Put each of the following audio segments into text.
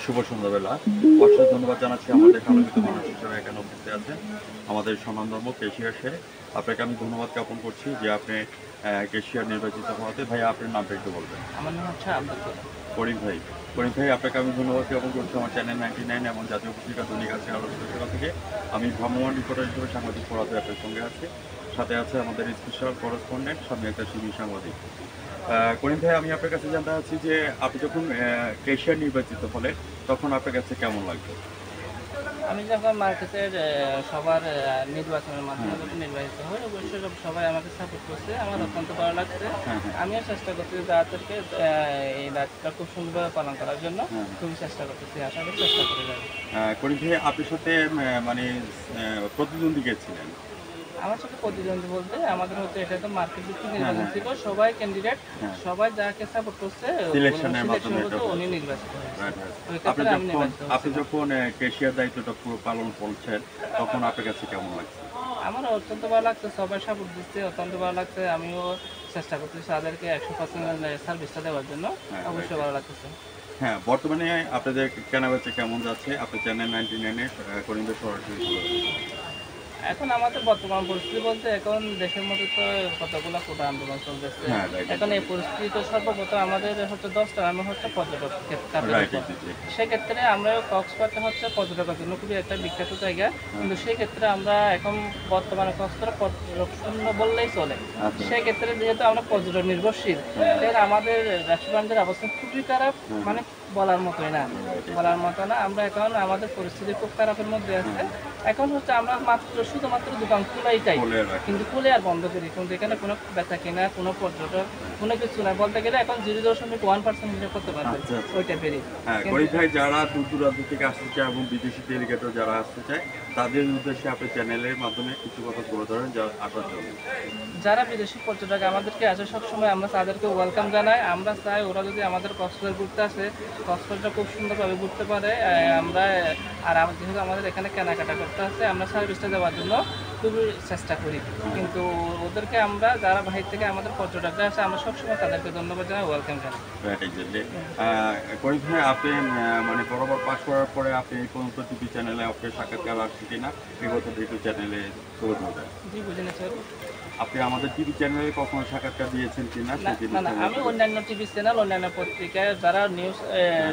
শুভ সন্ধ্যাবেলা। অশেষ ধন্যবাদ জানাচ্ছি আমাদের কাঙ্ক্ষিত মানুষ হিসেবে এখানে উপস্থিত আছেন আমাদের স্বনামধন্য কেশিয়ার সাহেব। আপনাকে আমি ধন্যবাদ জ্ঞাপন করছি যে আপনি কেশিয়ার নির্বাচিত হওয়াতে। ভাই আপনার নামটা একটু বলবেন। আমার নাম হচ্ছে আব্দুল করিম। করিম ভাই, করিম ভাই আপনাকে আমি ধন্যবাদ জ্ঞাপন করছি আমার চ্যানেল 99 এবং জাতীয় পত্রিকা দৈনিক আছে আলোচনা থেকে। আমি ভ্রাম্যমাণ রিপোর্টার হিসেবে সাংবাদিক পড়াতে আপনার সঙ্গে আছে, সাথে আছে আমাদের স্পেশাল করেসপন্ডেন্ট স্বামী একটা সিভিল সাংবাদিক। করিম ভাই, আমি আপনার কাছে জানতে চাচ্ছি যে আপনি যখন কেশিয়ার নির্বাচিত হলেন তখন আপনার কাছে কেমন লাগবে? আমি যখন মার্কেটের সবার নির্বাচনের মাধ্যমে যখন নির্বাচিত হই, অবশ্যই সবাই আমাকে সাপোর্ট করছে। আমার অত্যন্ত ভালো লাগছে। হ্যাঁ, হ্যাঁ। আমিও চেষ্টা করছি তাদেরকে এই দায়িত্বটা খুব সুন্দরভাবে পালন করার জন্য। খুবই চেষ্টা করতেছি, আশা করি চেষ্টা করে যাবো। করিম ভাই, আপনার সাথে মানে প্রতিদ্বন্দ্বী কে ছিলেন? আমার সাথে প্রতিদ্বন্দ্বী বলতে আমাদের হচ্ছে এটা তো মার্কেট ভিত্তিক নির্বাচন ছিল, সবাই ক্যান্ডিডেট সবাই যাকে সাপোর্ট করছে সিলেকশনের মাধ্যমে উনি নির্বাচিত হয়েছে। আপনি যখন কেশিয়ার দায়িত্বটা পুরো পালন করছেন তখন আপনার কাছে কেমন লাগছে? আমার অত্যন্ত ভালো লাগছে, সবাই সাপোর্ট দিচ্ছে, অত্যন্ত ভালো লাগছে। আমিও চেষ্টা করতেছি তাদেরকে 100% সার্ভিসটা দেওয়ার জন্য। অবশ্যই ভালো লাগতেছে। হ্যাঁ, বর্তমানে আপনাদের কেনাবেচা কেমন যাচ্ছে? আপনার চ্যানেল 99 করিম ভাই সরাসরি এখন আমাদের বর্তমান পরিস্থিতি বলতে এখন দেশের মধ্যে তো কতগুলো কোটা আন্দোলন চলতেছে। এখন এই পরিস্থিতি তো সর্বপ্রথম আমাদের হচ্ছে 10টা আমি হচ্ছে পর্যটক সেক্ষেত্রে আমরা কক্সবাজার হচ্ছে পর্যটকের জন্য খুবই একটা বিখ্যাত জায়গা, কিন্তু সেই ক্ষেত্রে আমরা এখন বর্তমানে কক্সবাজার পর্যটক শূন্য বললেই চলে। সেই ক্ষেত্রে যেহেতু আমরা পর্যটক নির্ভরশীল, আমাদের ব্যবসা বাণিজ্যের অবস্থা খুবই খারাপ, মানে বলার মতোই না, বলার মতো না। আমরা এখন আমাদের পরিস্থিতি খুব খারাপের মধ্যে আছে। এখন হচ্ছে আমরা শুধুমাত্র দোকান খোলাই চাই, কিন্তু খুলে আর বন্ধ করি, কিন্তু এখানে কোনো বেচা কিনা, কোনো পর্যটক, কোনো কিছু না। বলতে গেলে এখন 0.1% হিসাব করতে পারবে ওই টাইপেরই। করিম ভাই, যারা দূর দূরান্ত থেকে আসতে চায় এবং বিদেশি ডেলিগেটও যারা আসতে চায় তাদের উদ্দেশ্যে আপনি চ্যানেলের মাধ্যমে কিছু কথা তুলে ধরেন যা আসার জন্য। যারা বিদেশি পর্যটক আমাদেরকে আসে সবসময় আমরা তাদেরকে ওয়েলকাম জানাই। আমরা চাই ওরা যদি আমাদের কক্সবাজার ঘুরতে আসে, কক্সবাজারটা খুব সুন্দরভাবে ঘুরতে পারে। আমরা যেহেতু আমাদের এখানে কেনাকাটা করতে আসে, আমরা সার্ভিসটা দেওয়ার জন্য খুবই চেষ্টা করি। কিন্তু ওদেরকে আমরা যারা বাহির থেকে আমাদের পর্যটকরা আসে, আমরা সবসময় তাদেরকে ধন্যবাদ জানাই, ওয়েলকাম জানাই। করিম ভাই, আপনি মানে বরাবর পাস করার পরে আপনি এই পর্যন্ত টিভি চ্যানেলে আপনার সাক্ষাৎকার আসছে কিনা এই কথা ইউটিউব চ্যানেলে তুলে ধরবেন? জি, বুঝিনি স্যার। আপনি আমাদের টিভি চ্যানেলে কখনো সাক্ষাৎকার দিয়েছেন কিনা? না, আমি অন্যান্য টিভি চ্যানেল, অন্যান্য পত্রিকায় যারা নিউজ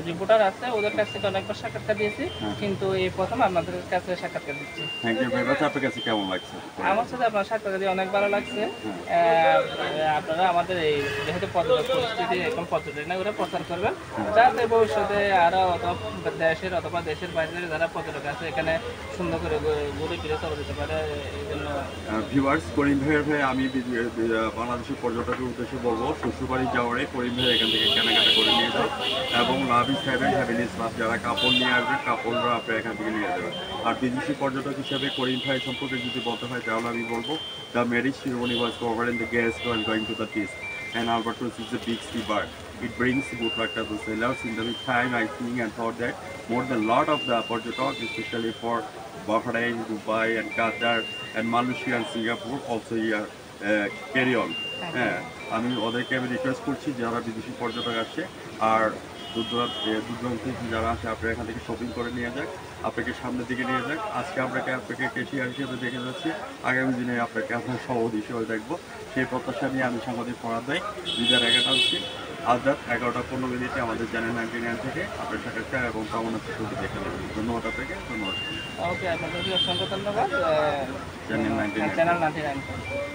রিপোর্টার আছে ওদের কাছ থেকে অনেকবার সাক্ষাৎকার দিয়েছি, কিন্তু এই প্রথম আপনাদের কাছে সাক্ষাৎকার দিচ্ছি। Thank you very much. আপনার কাছে কেমন লাগছে? আমার সাথে আপনার সাক্ষাৎকার দিয়ে অনেক ভালো লাগছে। আপনারা আমাদের এই যেহেতু পরিস্থিতি এখন পর্যটন না, ওরা প্রচার করবেন যাতে ভবিষ্যতে আরও দেশের অথবা দেশের বাইরে যারা পর্যটক আছে এখানে সুন্দর করে ঘুরে ফিরে চলে যেতে পারে। এই জন্য ভিউয়ার্স, করিম ভাইয়ের আমি বাংলাদেশের পর্যটকের উদ্দেশ্যে বলবো, শ্বশুরবাড়ি যাওয়ারে করিম ভাই এখান থেকে কেনাকাটা করে নিয়ে যাও এবং love is heaven, heaven is love. যারা কাপড় নিয়ে আসবে কাপড়রা আপনার এখান থেকে নিয়ে যাবেন। আর বিদেশি পর্যটক হিসেবে করিম ভাই সম্পর্কে যদি বলতে হয় তাহলে আমি বলবো the marriage ceremony was covered in the guests who are going to the beach and Albatross is a big sea bird. It brings good luck to the sailors. In the meantime, I think and thought that more than a lot of the পর্যটক, especially for Bahrain, Dubai and Qatar and Malaysia and Singapore also here carry on. হ্যাঁ, আমি ওদেরকে request করছি যারা বিদেশি পর্যটক আসছে আর দূর দূরান্ত থেকে যারা আসে আপনারা এখান থেকে শপিং করে নিয়ে যাক, আপনাকে সামনের দিকে নিয়ে যাক। আজকে আপনাকে কেশিয়ার হিসেবে দেখে যাচ্ছি, আগামী দিনে আপনাকে আপনার সভাপতি হিসেবে দেখবো, সেই প্রত্যাশা নিয়ে আমি সাংবাদিক পড়া দেয় বিদায় রেখে টানছি। আজ রাত 11:15 আমাদের চ্যানেল 99 থেকে আপনার সাক্ষাৎকার এবং কামনা চিত্রটি দেখে নেবেন। ধন্যবাদ আপনাকে, ধন্যবাদ। ওকে, আপনাদেরকে অসংখ্য ধন্যবাদ। Channel 99 channel 99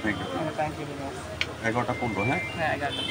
thank you. Thank you very much. 11:15 হ্যাঁ। হ্যাঁ, 11টা।